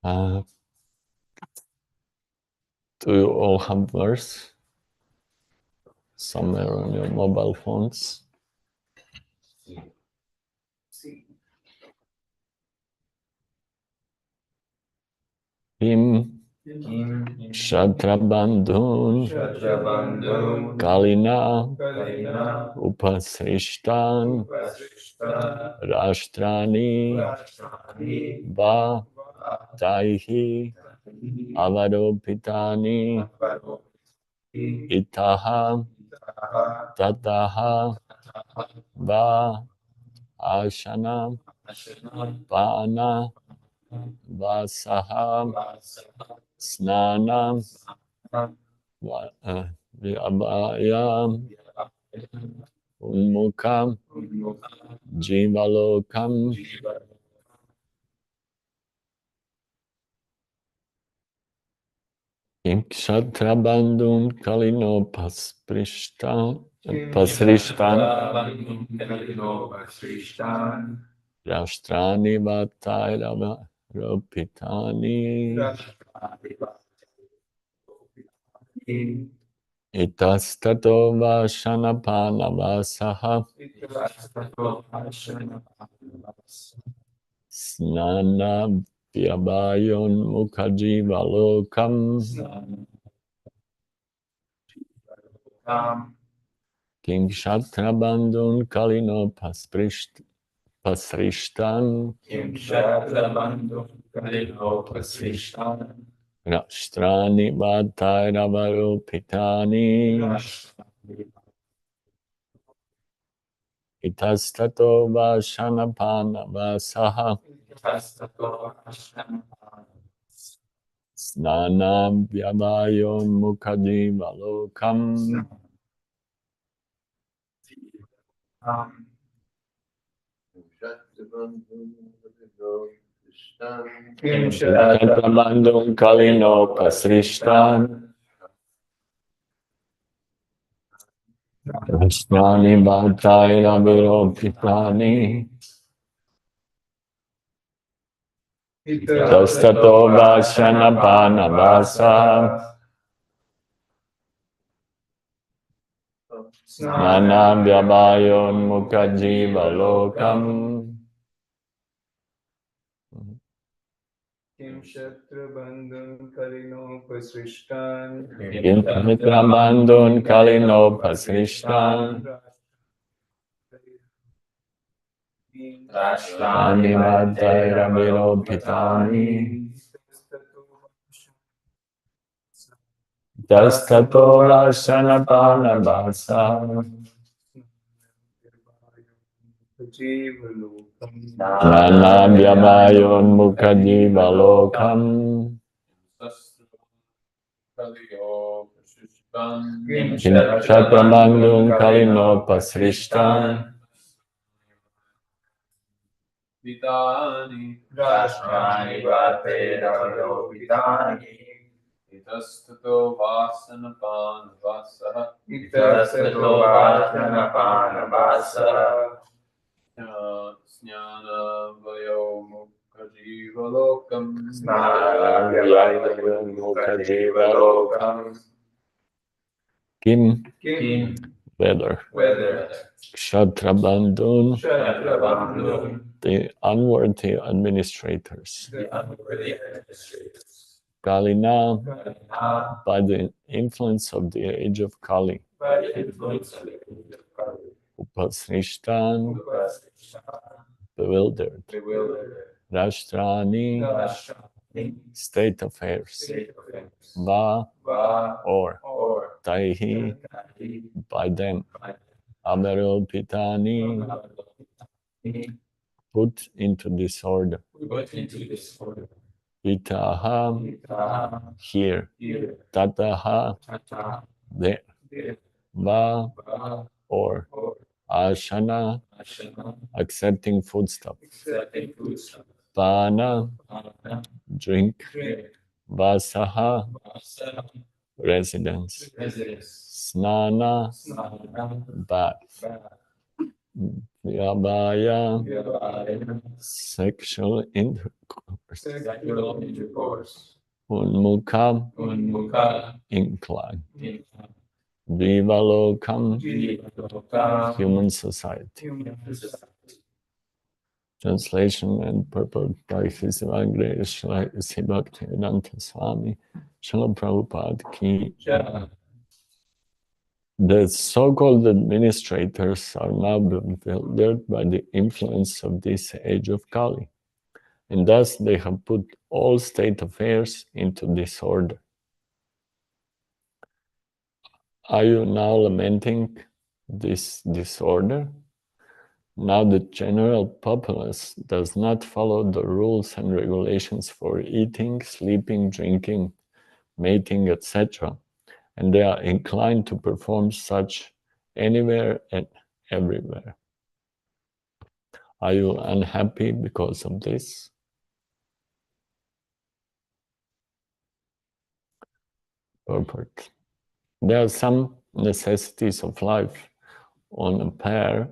Do you all have verse somewhere on your mobile phones? Kim Kshatrabandhun Kalina Upasrishtan Rashtrani Va Taihi Avaropitani Itaha Tataha Va Ashana Pana Vasaha Snana Vyabhayam Unmukam Jivalokam Kshatrabandhun Kalino Pasrishtan Rashtrani Vatairava Ropitani Itastato Vashanapana Vasaha Snana Vyabayon Mukhajiva Lokam King Kshatrabandhun Kalino Pasrishtan Rashtrani Vatairavaropitani Itastato Vashanapana Vasaha Snanam Vyavayon Mukhajiva Lokam Kshatrabandhun Kalino Pasrishtan Rashtrani Vatairavaropitani Itastato Vashanapana Vasaha Snanam Vyavayon Mukhajiva Lokam Kim Kshatrabandhun Kalino Pasrishtan Kshatrabandhun Kalino Pasrishtan Rashtrani Vatairavaropitani Dastato Vashanapana Vasaha Snanam Vyavayon Mukhajiva Lokam Kshatrabandhun Kalino Pasrishtan Rashtrani Vatairavaropitani Itastato Vasanapana Vasaha Itastato Vashanapana Vasaha Snana Vayo Mukhajiva Lokam Snanam Vyavayon Mukhajiva Lokam Kim Weather Kshatrabandhun the unworthy administrators Kalina by the influence of the age of Kali Upasrishtan bewildered Rashtrani state affairs Va or Taihi by them Avaropitani put into disorder Itaha here Tataha there Va or Ashana accepting foodstuff Pana drink Vasaha residence Snana bath Vyabhaya, Vyabhaya, sexual intercourse, sexual intercourse, Unmukha, Unmukha, incline, Jivalokam, Jivaloka, human society. human society. Translation and purport by His Divine Sri Bhaktivedanta Swami Srila Prabhupada Ki. Jai. The so-called administrators are now bewildered by the influence of this age of Kali, and thus they have put all state affairs into disorder. Are you now lamenting this disorder? Now the general populace does not follow the rules and regulations for eating, sleeping, drinking, mating, etc., and they are inclined to perform such anywhere and everywhere. Are you unhappy because of this? Purport. There are some necessities of life on a par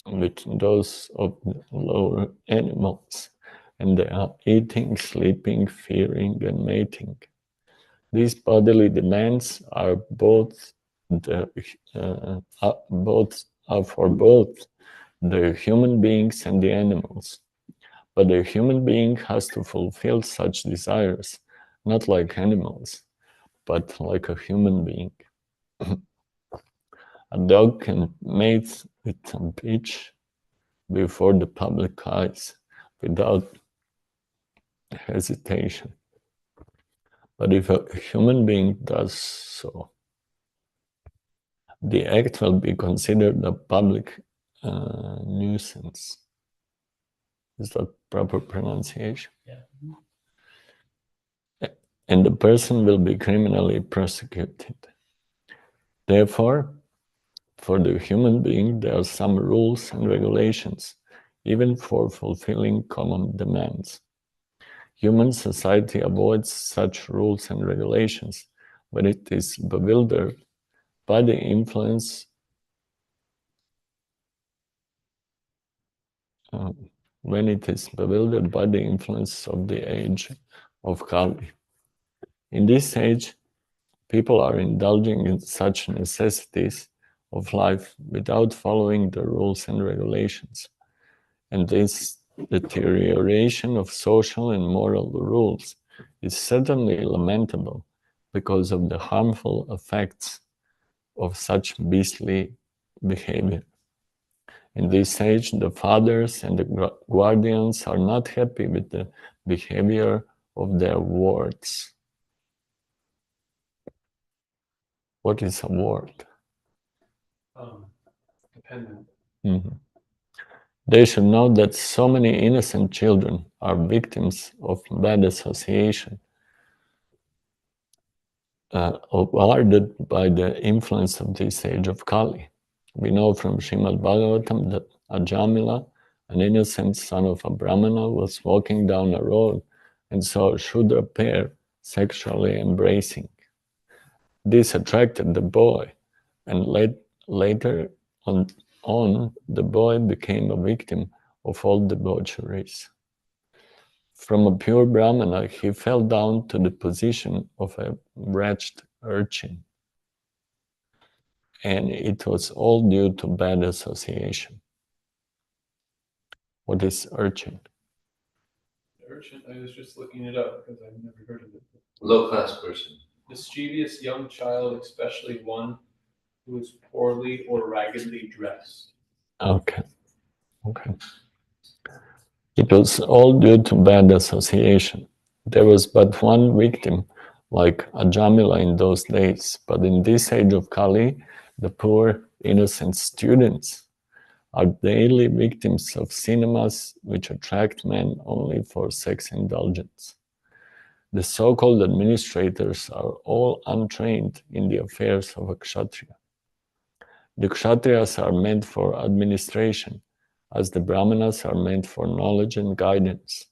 with those of the lower animals, and they are eating, sleeping, fearing, and mating. These bodily demands are both for both the human beings and the animals. But the human being has to fulfill such desires, not like animals, but like a human being. A dog can mate with a bitch before the public eyes without hesitation. But if a human being does so, the act will be considered a public nuisance. Is that proper pronunciation? Yeah. And the person will be criminally prosecuted. Therefore, for the human being, there are some rules and regulations, even for fulfilling common demands. Human society avoids such rules and regulations when it is bewildered by the influence of the age of Kali. In this age, people are indulging in such necessities of life without following the rules and regulations. And this deterioration of social and moral rules is certainly lamentable because of the harmful effects of such beastly behavior. In this age, the fathers and the guardians are not happy with the behavior of their wards. What is a ward? Dependent. Mm-hmm. They should know that so many innocent children are victims of bad association, awarded by the influence of this age of Kali. We know from Srimad Bhagavatam that Ajamila, an innocent son of a Brahmana, was walking down a road and saw a Shudra pair sexually embracing. This attracted the boy, and later on, the boy became a victim of all debaucheries. From a pure Brahmana, he fell down to the position of a wretched urchin. And it was all due to bad association. What is urchin? Urchin, I was just looking it up because I've never heard of it. Low-class person. Mischievous young child, especially one who is poorly or raggedly dressed. Okay. It was all due to bad association. There was but one victim, like Ajamila in those days, but in this age of Kali, the poor, innocent students are daily victims of cinemas which attract men only for sex indulgence. The so-called administrators are all untrained in the affairs of a kshatriya. The kshatriyas are meant for administration, as the brahmanas are meant for knowledge and guidance.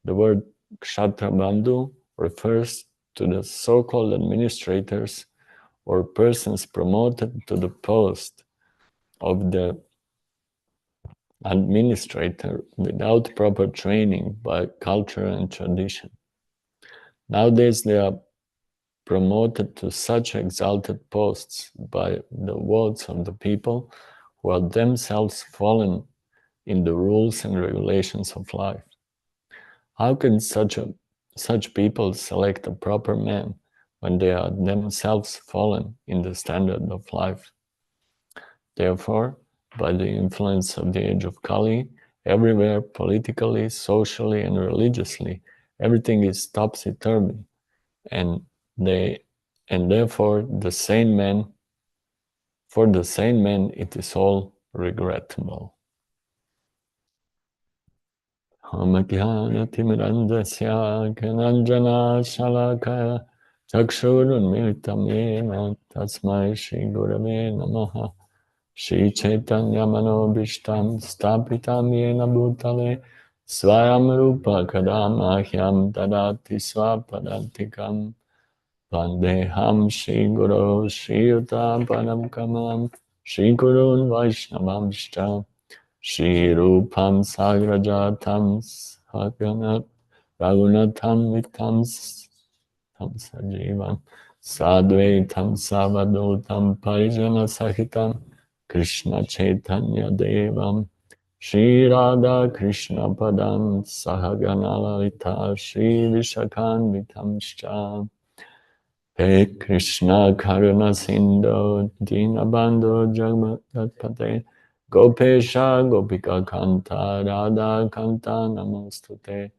The word kshatra bandhu refers to the so-called administrators or persons promoted to the post of the administrator without proper training by culture and tradition. Nowadays, they are promoted to such exalted posts by the votes of the people who are themselves fallen in the rules and regulations of life. How can such people select a proper man when they are themselves fallen in the standard of life? Therefore, by the influence of the age of Kali, everywhere, politically, socially, and religiously, everything is topsy-turvy, and therefore the sane man, for the sane man, it is all regrettable. Hamagyanatimirandasya kananjana shalakaya chakshurunmilitam yena tasmai Shri Gurave Namaha Shri Chaitanya Manobishtam Stapitam Yena Bhutale Swayam Rupa Kadamahyam Dadati Swapadantikam Vandeham Shri Guru Shri Yuta Padam Kamalam Shri Gurun Vaishnavamshta Shri Rupam Sagrajatam Saganat Raghunatam Vitam Sajivam Sadvaitam Savadotam Parijana Sahitam Krishna Chaitanya Devam Shri Radha Krishna Padam Sahagana Lalita Shri Vishakan Vitamscha He Krishna Karuna Sindhu Dinabandhu Jagmatpate Gopesha Gopika Kanta Radha Kanta Namostute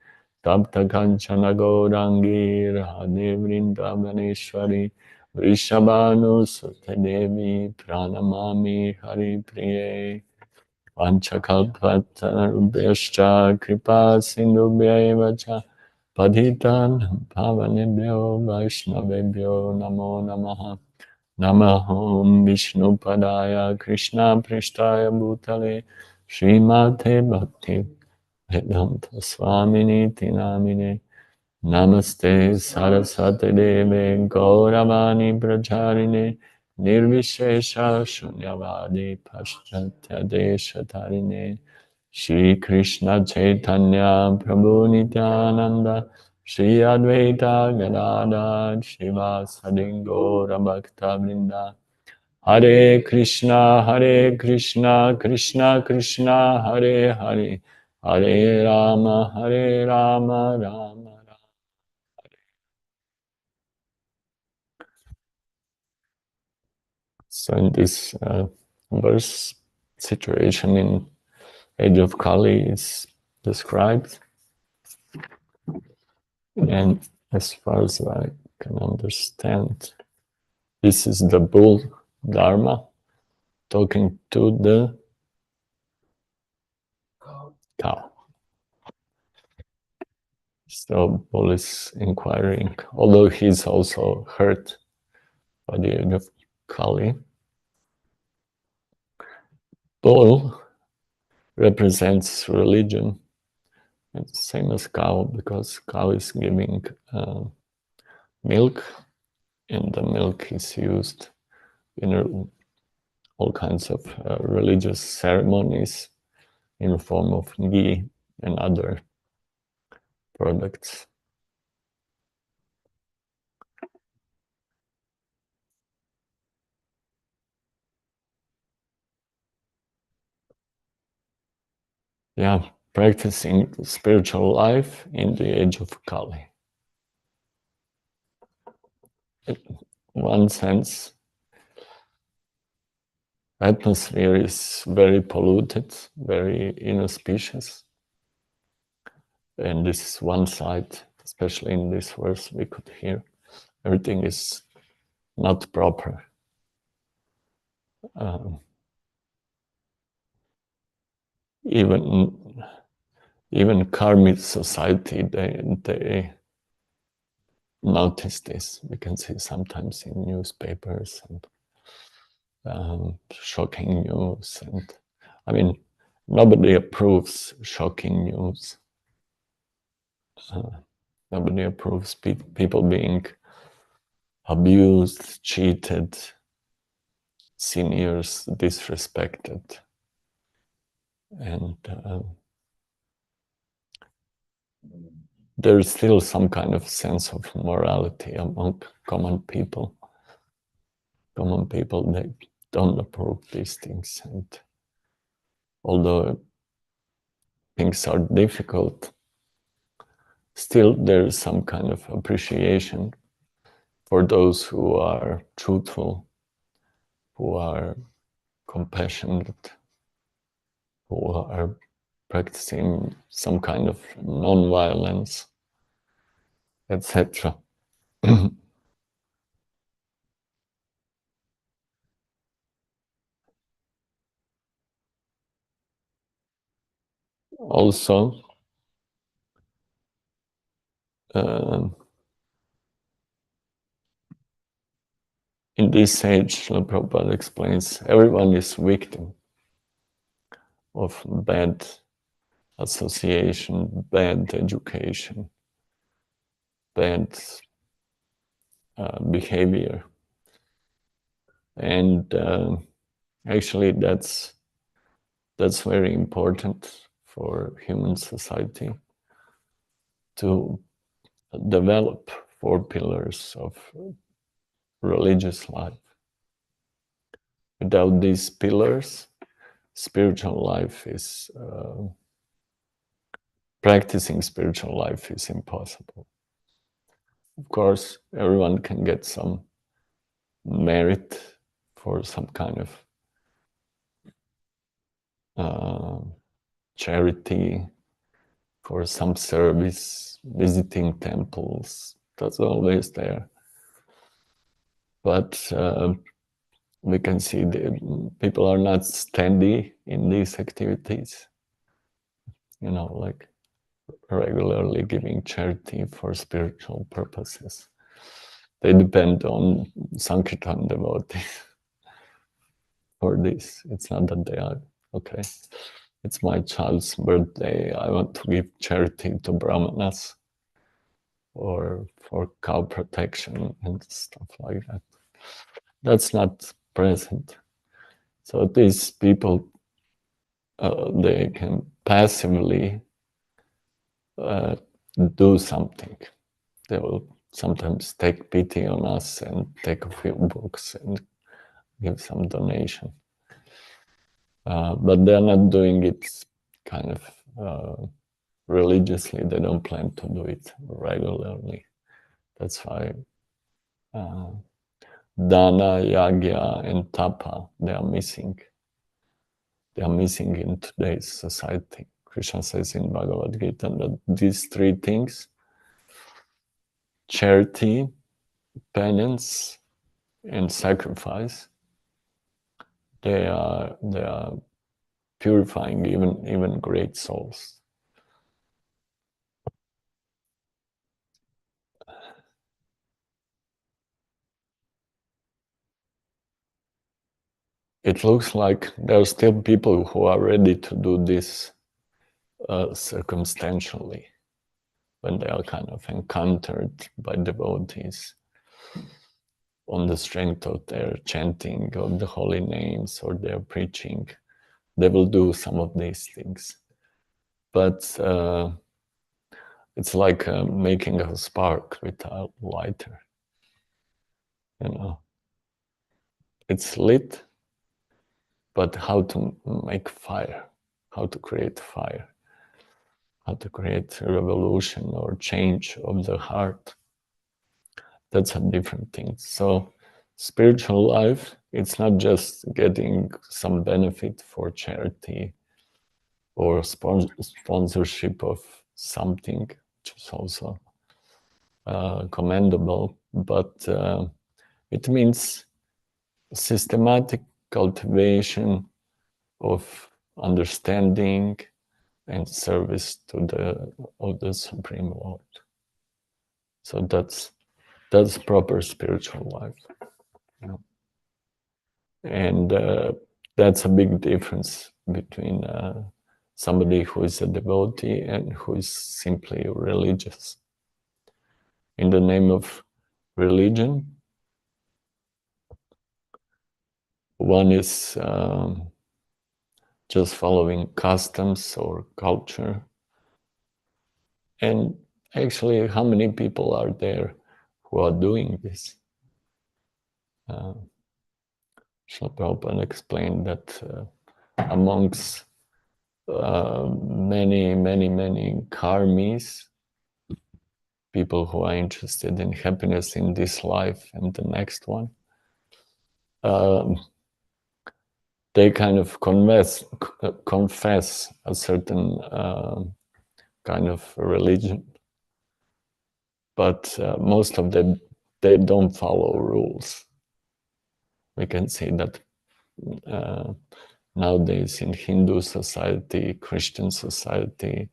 Tapta Kanchana Gaurangi Radhe Vrindavaneshwari Vrishabhanu Sute Devi Pranamami Hari Priye Vanchakalpatarubhyascha Kripa Sindhubhya Cha Padhitan Pavanebhyo Vaishnavebhyo Namo Namaha Namahom Vishnu Padaya Krishna Prishtaya Bhutale Srimate Bhakti Vedanta Swamini Tinamine Namaste Saraswati Deve Gauravani Bracharine Nirvishesha Shunyavadi Paschatya Deshatarine Shri Krishna Chaitanya Prabhu Nityananda Shri Advaita Gadadha Shivasadi Gaura Bhakta Vrinda Hare Krishna Krishna Krishna Hare Hare Hare Rama Rama Rama. So in this verse, situation in age of Kali is described, and as far as I can understand, this is the bull Dharma talking to the cow. So bull is inquiring, although he's also hurt by the age of Kali. Bull represents religion. It's same as cow, because cow is giving milk, and the milk is used in all kinds of religious ceremonies in the form of ghee and other products. Yeah, practicing spiritual life in the age of Kali. In one sense, atmosphere is very polluted, very inauspicious. And this is one side, especially in this verse we could hear. Everything is not proper. Even karmic society, they notice this. We can see sometimes in newspapers and shocking news. And I mean, nobody approves shocking news. Nobody approves people being abused, cheated, seniors disrespected. and there's still some kind of sense of morality among common people. Common people, they don't approve these things, and although things are difficult, still there is some kind of appreciation for those who are truthful, who are compassionate, who are practicing some kind of non-violence, etc. Also, in this age, Srila Prabhupada explains, everyone is victim of bad association, bad education, bad behavior. And actually that's very important for human society, to develop 4 pillars of religious life. Without these pillars, spiritual life is practicing spiritual life is impossible. Of course, everyone can get some merit for some kind of charity, for some service, visiting temples. That's always there. But we can see the people are not steady in these activities. You know, like regularly giving charity for spiritual purposes. They depend on Sankirtan devotees for this. It's not that they are, okay, it's my child's birthday, I want to give charity to Brahmanas, or for cow protection and stuff like that. That's not present. So these people, they can passively do something. They will sometimes take pity on us and take a few books and give some donation. But they're not doing it kind of religiously. They don't plan to do it regularly. That's why dana, yagya, and tapa, they are missing. They are missing in today's society. Krishna says in Bhagavad Gita that these 3 things, charity, penance, and sacrifice, they are purifying even great souls. It looks like there are still people who are ready to do this circumstantially, when they are kind of encountered by devotees on the strength of their chanting of the holy names or their preaching. They will do some of these things. But it's like making a spark with a lighter. You know, it's lit, but how to make fire, how to create fire, how to create a revolution or change of the heart. That's a different thing. So spiritual life, it's not just getting some benefit for charity or sponsorship of something, which is also commendable, but it means systematic cultivation of understanding and service to the Supreme Lord. So that's proper spiritual life. You know? And that's a big difference between somebody who is a devotee and who is simply religious. In the name of religion, one is just following customs or culture. And actually, how many people are there who are doing this? Srila Prabhupada explained that amongst many karmis, people who are interested in happiness in this life and the next one, they kind of confess a certain kind of religion, but most of them, they don't follow rules. We can see that nowadays in Hindu society, Christian society,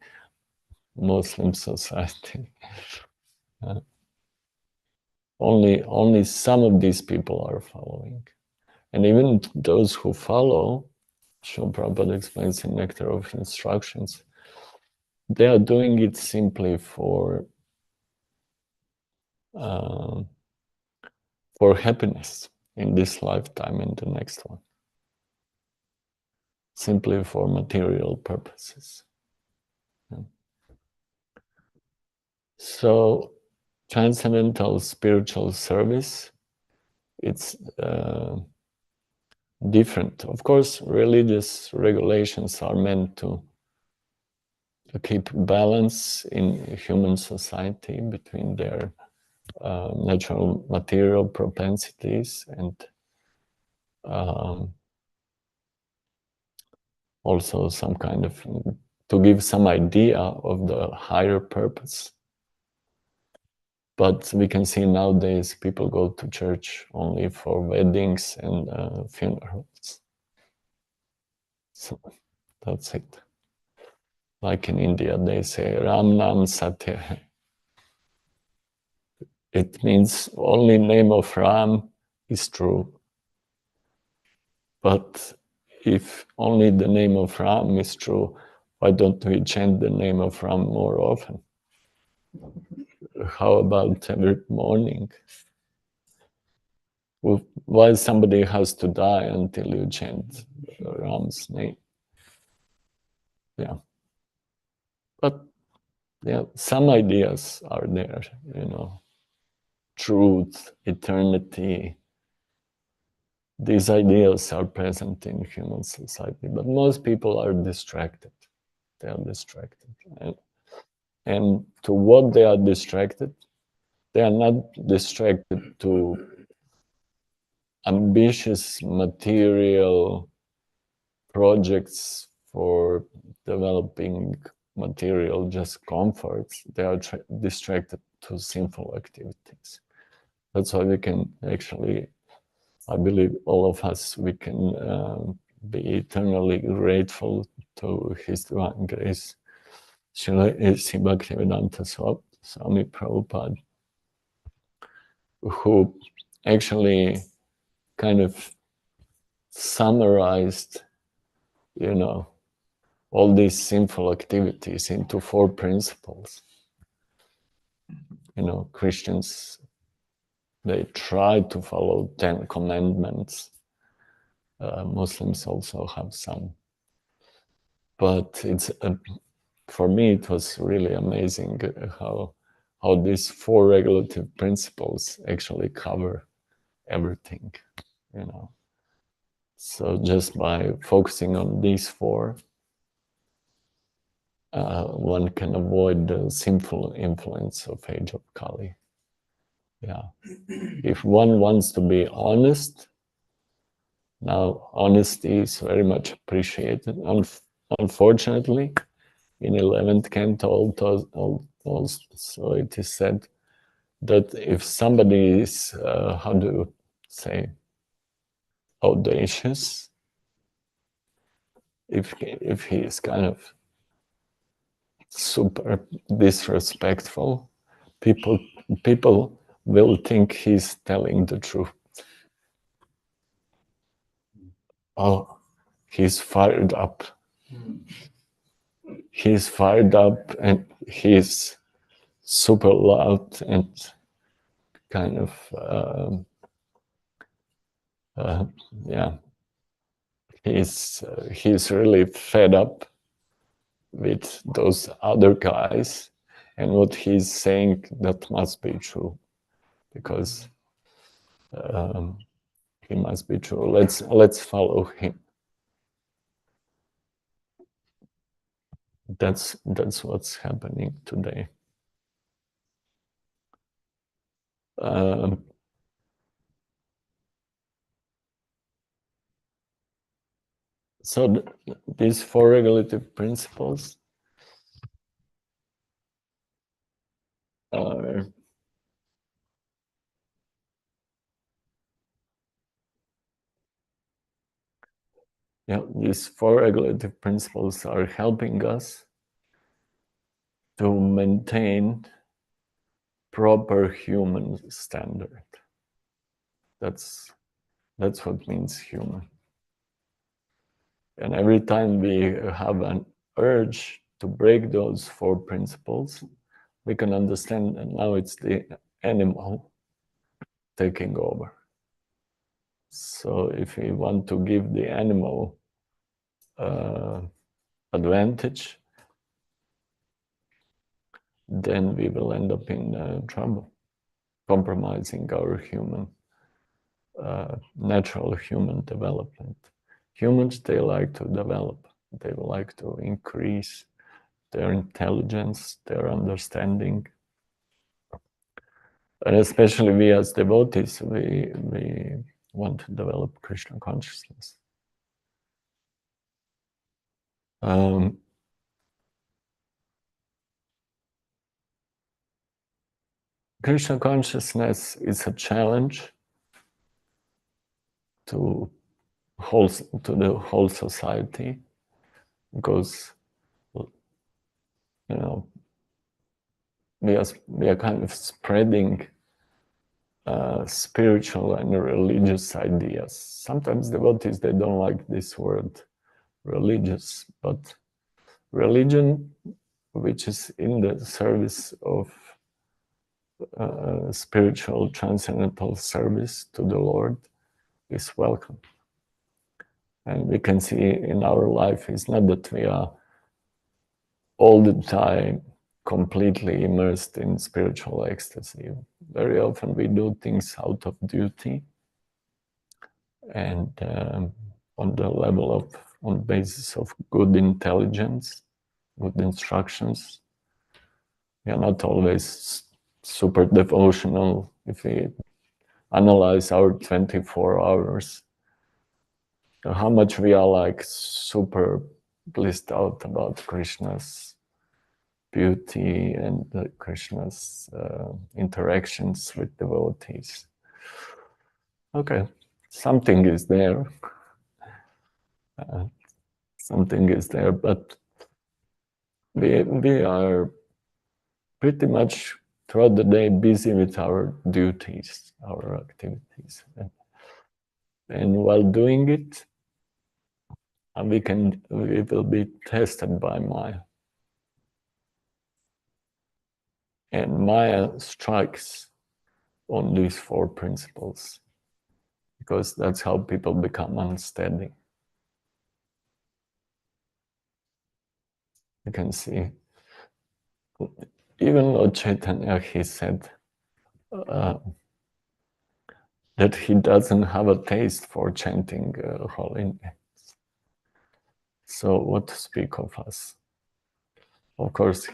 Muslim society, only some of these people are following. And even those who follow, Srila Prabhupada explains in Nectar of Instructions, they are doing it simply for happiness in this lifetime and the next one. Simply for material purposes. Yeah. So, transcendental spiritual service, it's different. Of course, religious regulations are meant to keep balance in human society between their natural material propensities and also some kind of, to give some idea of the higher purpose. But we can see nowadays people go to church only for weddings and funerals. So that's it. Like in India, they say Ram Nam Satya. It means only name of Ram is true. But if only the name of Ram is true, why don't we chant the name of Ram more often? How about every morning? Why somebody has to die until you chant Ram's name? Yeah. But yeah, some ideas are there, truth, eternity. These ideas are present in human society, but most people are distracted. They are distracted. And to what they are distracted? They are not distracted to ambitious material projects for developing material just comforts. They are distracted to sinful activities. That's why we can actually, I believe all of us, we can be eternally grateful to His Divine Grace, Srila A.C. Bhaktivedanta Swami Prabhupada, who actually kind of summarized, all these sinful activities into 4 principles. Christians, they try to follow 10 commandments. Muslims also have some. But it's for me, it was really amazing how these 4 regulative principles actually cover everything, So just by focusing on these 4, one can avoid the sinful influence of age of Kali. Yeah. If one wants to be honest, now honesty is very much appreciated. Unfortunately, in 11th canto also it is said that if somebody is, how do you say, audacious, if he is kind of super disrespectful, people will think he's telling the truth. Oh, he's fired up. He's fired up and he's super loud and kind of, he's really fed up with those other guys, and what he's saying that must be true, because he must be true. Let's follow him. That's what's happening today. So these four regulative principles are these four regulative principles are helping us to maintain proper human standard. That's what means human. And every time we have an urge to break those four principles, we can understand that now it's the animal taking over. So if we want to give the animal advantage, then we will end up in trouble, compromising our human, natural human development. Humans, they like to develop. They like to increase their intelligence, their understanding. And especially we as devotees, we want to develop Krishna consciousness. Krishna consciousness is a challenge to the whole society, because we are kind of spreading spiritual and religious ideas. Sometimes devotees, they don't like this word religious, but religion which is in the service of spiritual transcendental service to the Lord is welcome. And we can see in our life, it's not that we are all the time completely immersed in spiritual ecstasy. Very often we do things out of duty and on the level of, on basis of good intelligence, good instructions. We are not always super devotional. If we analyze our 24 hours, how much we are like super blissed out about Krishna's beauty and Krishna's interactions with devotees. Okay, something is there. Something is there, but we are pretty much throughout the day busy with our duties, our activities. And while doing it, we will be tested by Maya. And Maya strikes on these four principles, because that's how people become unsteady. You can see, even Lord Chaitanya, he said that he doesn't have a taste for chanting holy names. So what to speak of us? Of course,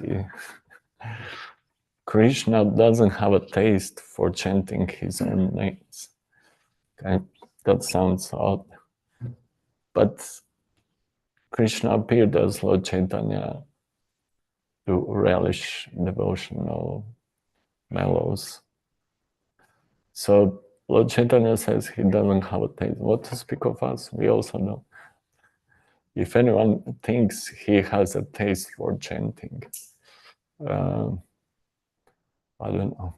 Krishna doesn't have a taste for chanting his own names. Okay? That sounds odd. But Krishna appeared as Lord Chaitanya to relish devotional mellows. So Lord Chaitanya says he doesn't have a taste. What to speak of us? We also know. If anyone thinks he has a taste for chanting, I don't know.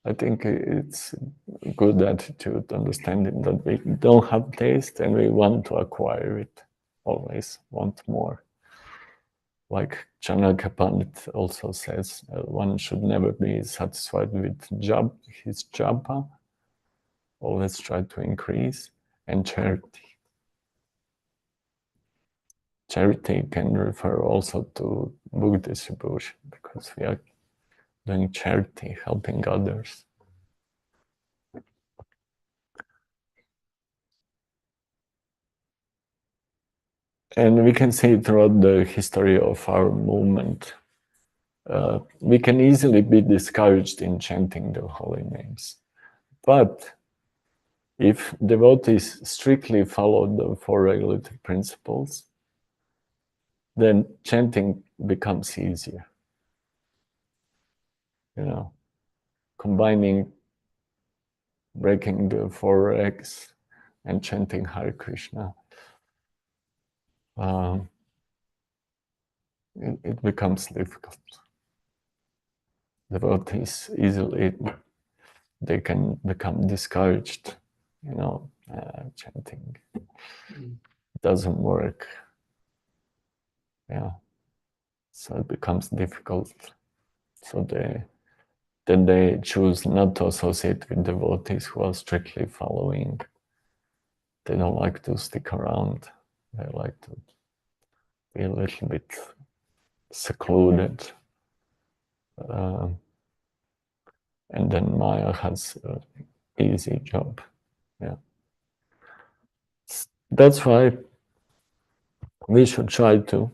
I think it's a good attitude, understanding that we don't have taste and we want to acquire it, always want more. Like Chanakya Pandit also says, one should never be satisfied with his japa, always try to increase, and charity. charity can refer also to book distribution, because we are doing charity, helping others. And we can see throughout the history of our movement, we can easily be discouraged in chanting the holy names. But if devotees strictly follow the four regulative principles, then chanting becomes easier. Combining, breaking the four regs and chanting Hare Krishna, it becomes difficult. Devotees easily, they can become discouraged, chanting doesn't work. So it becomes difficult. So then they choose not to associate with devotees who are strictly following. They don't like to stick around. They like to be a little bit secluded. And then Maya has an easy job. That's why we should try to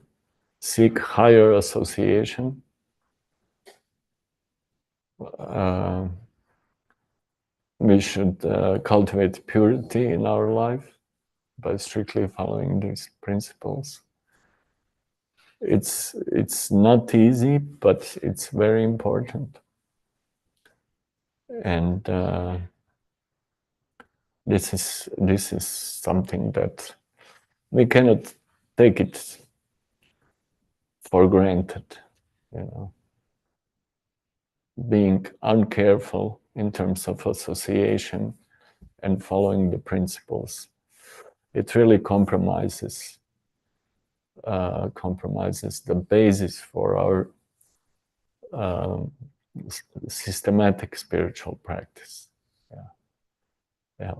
seek higher association. We should cultivate purity in our life by strictly following these principles. It's not easy, but it's very important. And this is something that we cannot take it for granted, Being uncareful in terms of association and following the principles, it really compromises the basis for our systematic spiritual practice.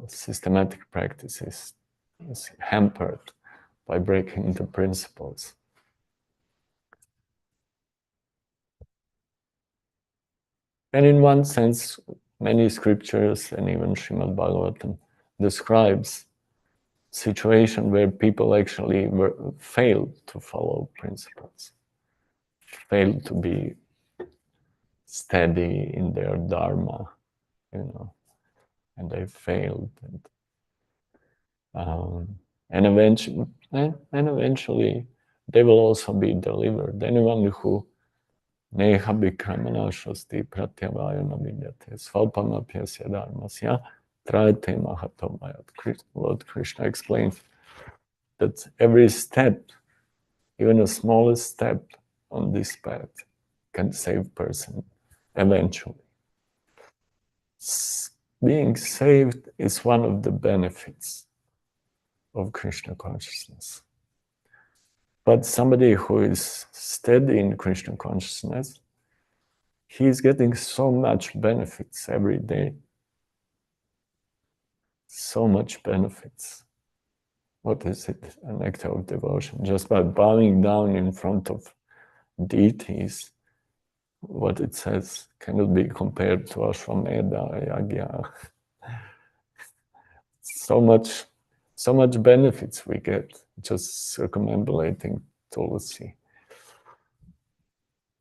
Systematic practice is hampered by breaking the principles. And in one sense, many scriptures and even Srimad Bhagavatam describes situation where people actually failed to follow principles, failed to be steady in their dharma, and they failed, and eventually they will also be delivered. Anyone who neha bikramana shasti pratyavayana vidyate svalpamapyasya dharmasya trayate mahatomayat. Lord Krishna explains that every step, even the smallest step on this path, can save person eventually. Being saved is one of the benefits of Krishna consciousness. But somebody who is steady in Krishna consciousness, he is getting so much benefits every day. So much benefits. What is it? An act of devotion. Just by bowing down in front of deities, what it says cannot be compared to Ashwamedha, Yagya. So much benefits we get just circumambulating Tulsi.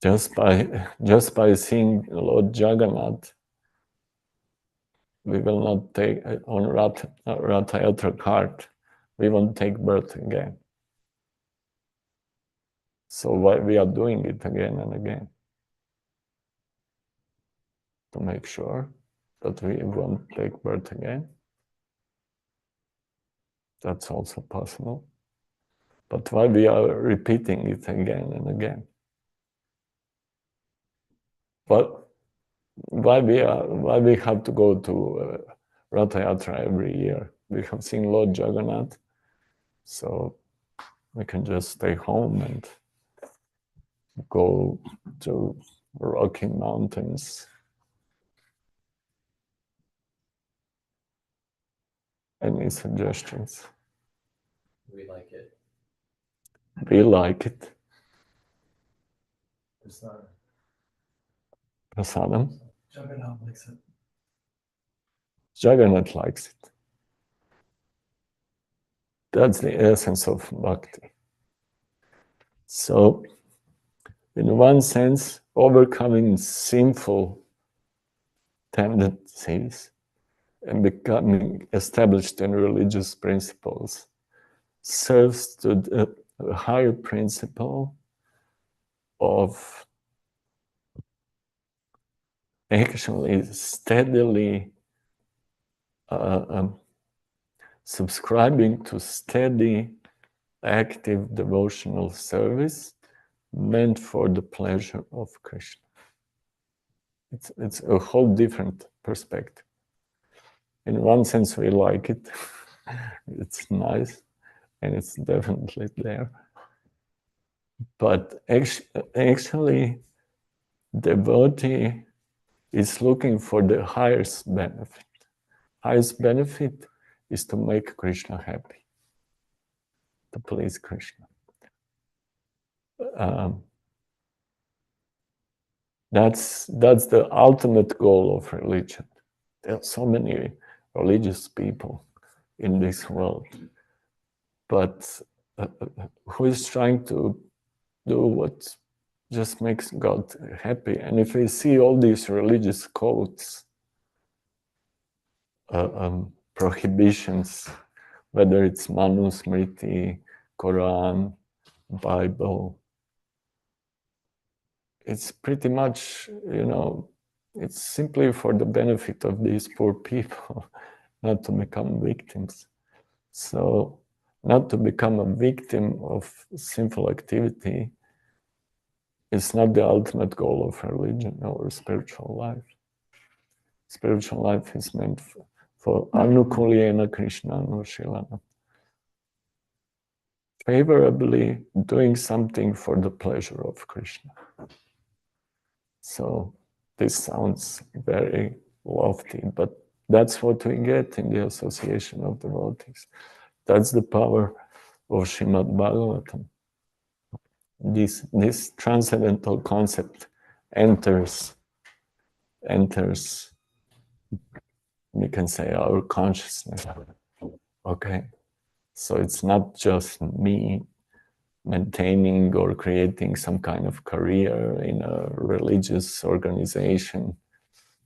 Just by seeing Lord Jagannath, we will not take on Ratha Yatra cart, we won't take birth again. So why we are doing it again and again? To make sure that we won't take birth again. That's also possible. But why we are repeating it again and again? But why we have to go to Ratha Yatra every year? We have seen Lord Jagannath, so we can just stay home and go to Rocky Mountains. Any suggestions? We like it. We like it. Prasadam. Prasadam. Jagannath likes it. Jagannath likes it. That's the essence of bhakti. So, in one sense, overcoming sinful tendencies and becoming established in religious principles serves to the higher principle of actually steadily subscribing to steady, active devotional service meant for the pleasure of Krishna. It's a whole different perspective. In one sense, we like it. It's nice, and it's definitely there. But actually, devotee is looking for the highest benefit. Highest benefit is to make Krishna happy, to please Krishna. That's the ultimate goal of religion. There are so many religious people in this world, but who is trying to do what just makes God happy? And if we see all these religious codes, prohibitions, whether it's Manu Smriti, Quran, Bible, it's pretty much, it's simply for the benefit of these poor people, not to become victims. So, not to become a victim of sinful activity is not the ultimate goal of religion or spiritual life. Spiritual life is meant for anukulyena Krishna anushilana. Favorably doing something for the pleasure of Krishna. So this sounds very lofty, but that's what we get in the association of devotees. That's the power of Srimad Bhagavatam. This transcendental concept enters, we can say, our consciousness. Okay, so it's not just me maintaining or creating some kind of career in a religious organization,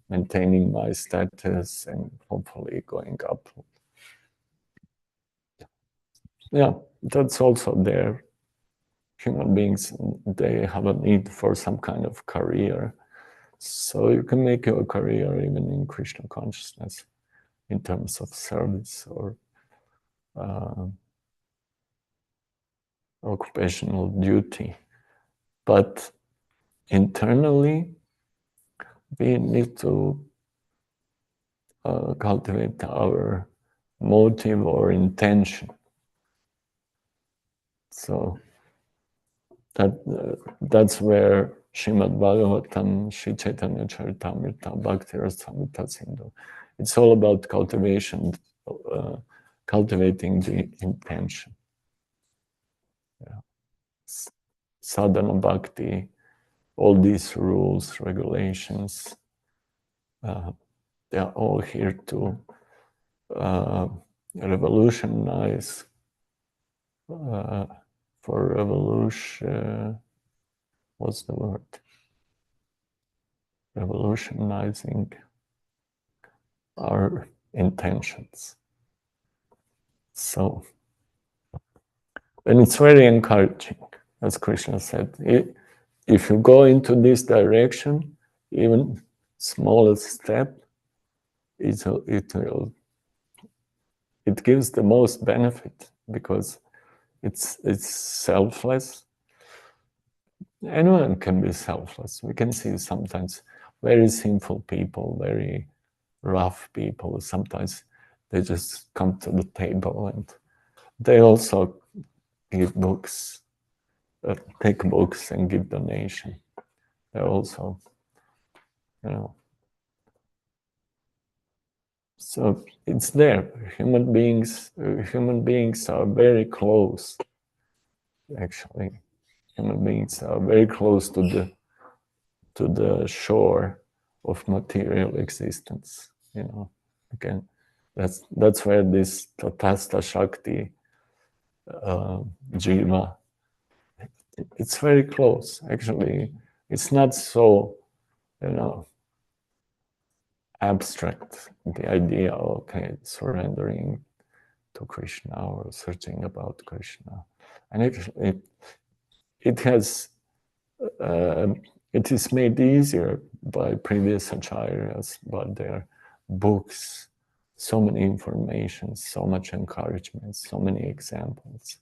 maintaining my status and hopefully going up. Yeah, that's also there. Human beings, they have a need for some kind of career. So you can make your career even in Krishna consciousness in terms of service or occupational duty. But internally, we need to cultivate our motive or intention. So that's where Srimad Bhagavatam, Sri Chaitanya Charitamrita, Bhakti Rasamrita Sindhu. It's all about cultivation, cultivating the intention. Yeah. Sadhana Bhakti, all these rules, regulations, they are all here to revolutionize, for revolution, what's the word? Revolutionizing our intentions. So, and it's very encouraging, as Krishna said. If you go into this direction, even smallest step, it gives the most benefit because it's selfless. Anyone can be selfless. We can see sometimes very sinful people, very rough people. Sometimes they just come to the table and they also give books, take books and give donation. They're also, so it's there. Human beings are very close Actually, human beings are very close to the shore of material existence. Again, that's where this Tatastha Shakti Jiva, it's very close. Actually, it's not so, abstract. The idea, okay, surrendering to Krishna or searching about Krishna, and it has. It is made easier by previous acharyas, by their books, so many information, so much encouragement, so many examples.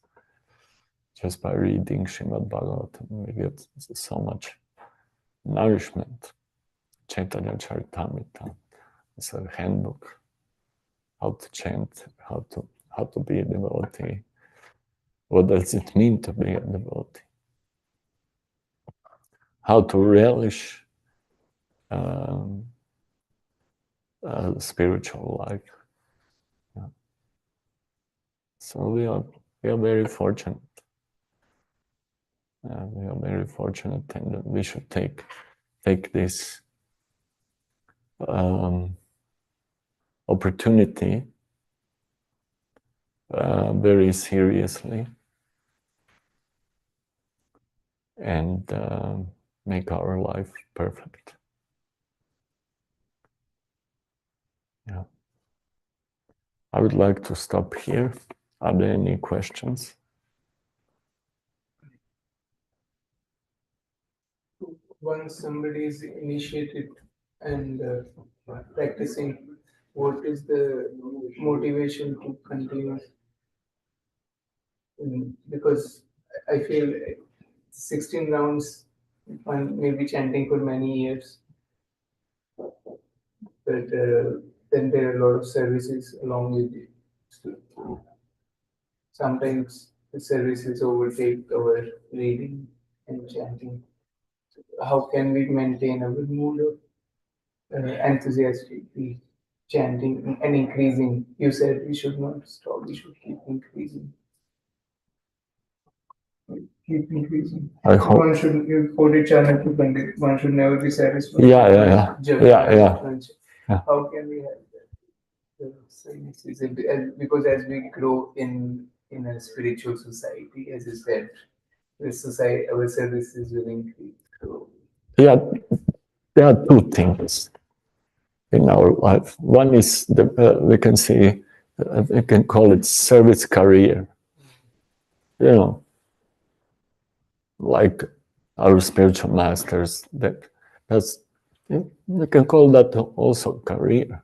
Just by reading Srimad Bhagavatam, we get so much nourishment. Chaitanya Charitamrita is a handbook, how to chant, how to be a devotee. What does it mean to be a devotee? How to relish spiritual life. Yeah. So we are very fortunate. We are very fortunate, and we should take this opportunity very seriously and make our life perfect. Yeah. I would like to stop here. Are there any questions? Once somebody is initiated and practicing, what is the motivation to continue? Because I feel 16 rounds, one may be chanting for many years, but then there are a lot of services along with it. Sometimes the services overtake our reading and chanting. How can we maintain our mood of enthusiastically chanting and increasing? You said we should not stop, we should keep increasing. Keep increasing. I hope. One should, you quoted Charna to Pandit, one should never be satisfied. Yeah. How can we have that? Because as we grow in a spiritual society, as you said, our services will increase. So, yeah, there are two things in our life. One is we can see, we can call it service career. Like our spiritual masters. We can call that also career,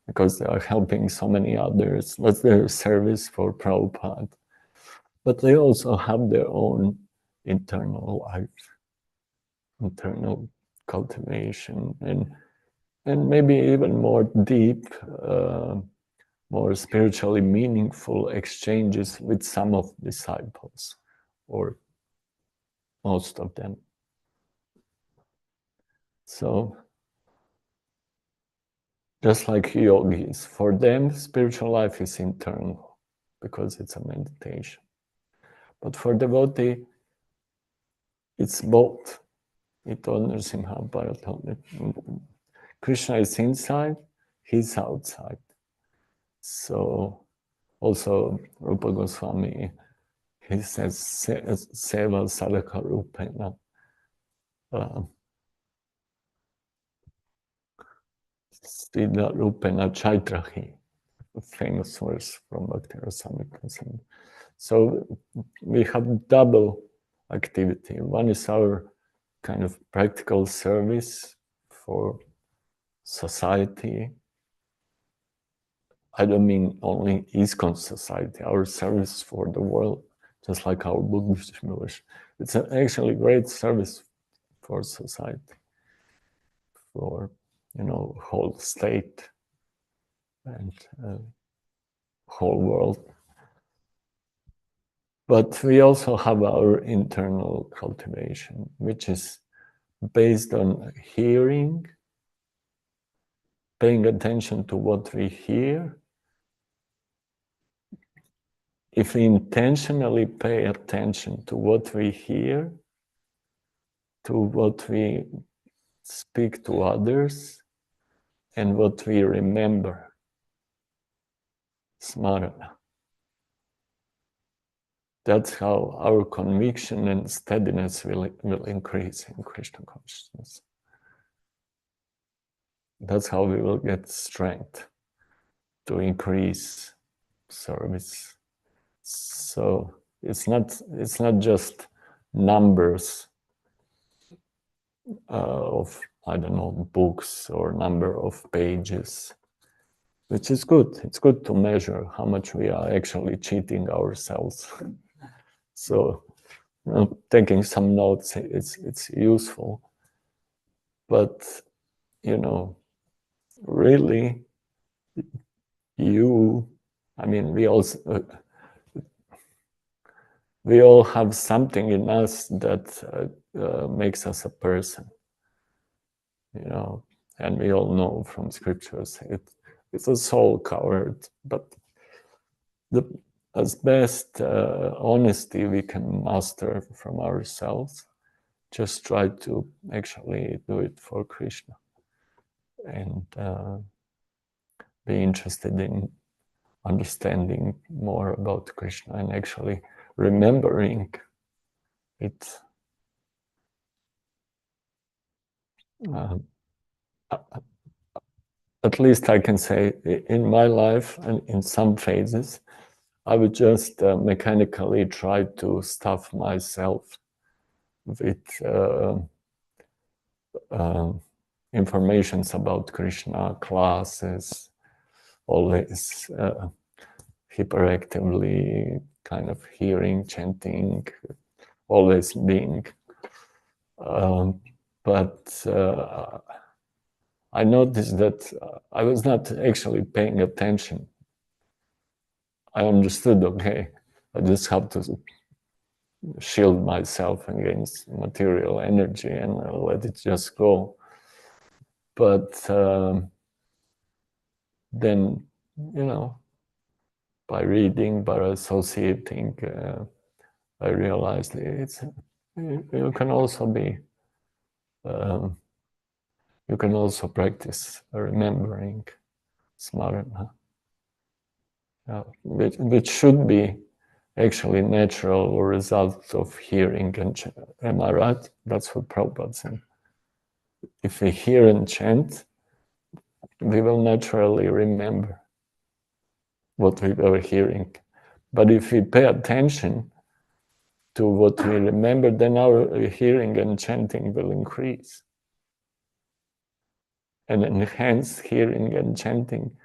because they are helping so many others. That's their service for Prabhupada. But they also have their own internal life, internal cultivation, and maybe even more deep, more spiritually meaningful exchanges with some of the disciples, or most of them. So, just like yogis, for them, spiritual life is internal because it's a meditation. But for devotee, it's both. It honors him. Krishna is inside, he's outside. So, also Rupa Goswami, he says, Seva Sadhaka Rupena. Siddha Rupena Chaitrahi, a famous verse from Bhakti Rasamrita. So we have double activity. One is our kind of practical service for society. I don't mean only ISKCON society, our service for the world, just like our Buddhist village. It's actually great service for society, for whole state and whole world. But we also have our internal cultivation, which is based on hearing, paying attention to what we hear, if we intentionally pay attention to what we hear, to what we speak to others, and what we remember, smarana. That's how our conviction and steadiness will increase in Krishna consciousness. That's how we will get strength to increase service. So it's not just numbers of, I don't know, books or number of pages, which is good. It's good to measure how much we are actually cheating ourselves. So taking some notes, it's useful. But, really, we all have something in us that makes us a person, and we all know from scriptures it's a soul covered, but as best honesty we can master from ourselves, just try to actually do it for Krishna and be interested in understanding more about Krishna and actually remembering it. At least I can say in my life and in some phases, I would just mechanically try to stuff myself with informations about Krishna, classes, always hyperactively kind of hearing, chanting, always being. But I noticed that I was not actually paying attention. I understood, okay, I just have to shield myself against material energy and let it just go. But then, by reading, by associating, I realized you can also be, you can also practice remembering smarana, which should be actually natural result of hearing and chanting. Am I right? That's what Prabhupada said. If we hear and chant, we will naturally remember what we were hearing. But if we pay attention to what we remember, then our hearing and chanting will increase. And enhance hearing and chanting.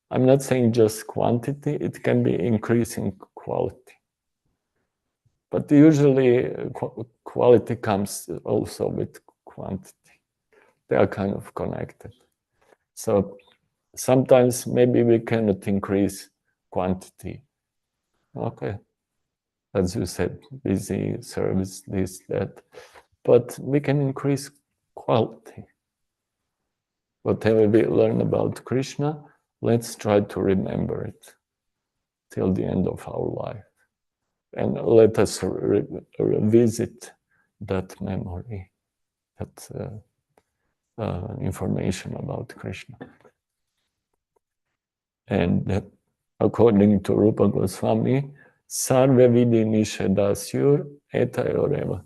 I'm not saying just quantity, it can be increasing quality. But usually quality comes also with quantity. They are kind of connected. So sometimes maybe we cannot increase quantity. Okay, as you said, busy, service, this, that. But we can increase quality. Whatever we learn about Krishna, let's try to remember it till the end of our life. And let us revisit that memory, that information about Krishna. And according to Rupa Goswami, Sarve Vidi Nishadasyur Etayoreva.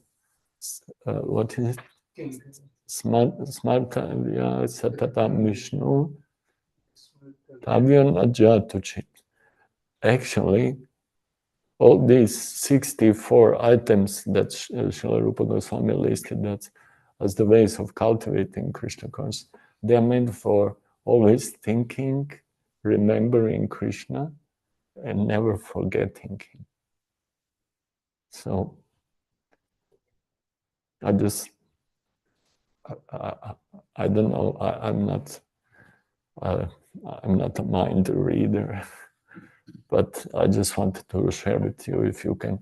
What is it? Smartavya Satatam Vishnu Tavyan Ajatuchit. Actually, all these 64 items that Srila Rupa Goswami listed as the ways of cultivating Krishna consciousness, they are meant for always thinking, remembering Krishna, and never forgetting him. So I don't know. I'm not a mind reader, but I just wanted to share with you if you can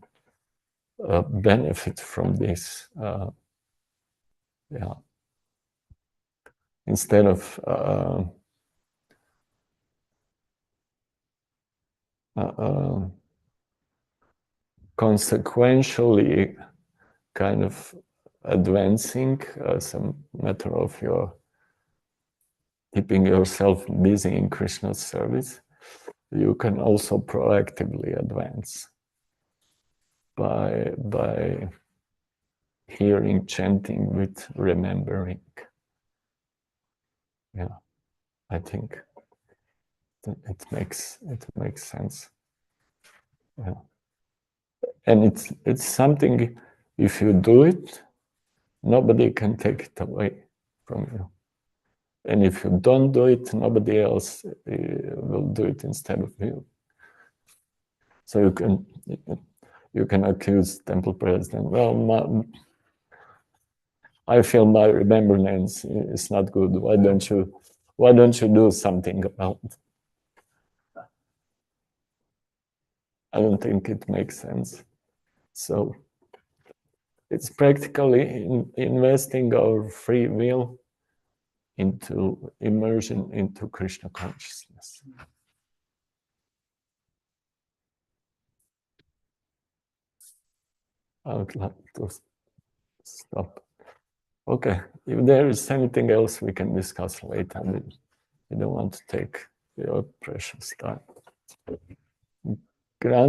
benefit from this. Instead of consequentially kind of advancing as a matter of your keeping yourself busy in Krishna's service, you can also proactively advance by hearing, chanting with remembering. Yeah, I think it makes sense. Yeah, and it's something. If you do it, nobody can take it away from you. And if you don't do it, nobody else will do it instead of you. So you can accuse temple president. Well, I feel my remembrance is not good. Why don't you do something about it? I don't think it makes sense. So it's practically investing our free will into immersion into Krishna consciousness. I would like to stop. Okay, if there is anything else we can discuss later, we don't want to take your precious time. Grant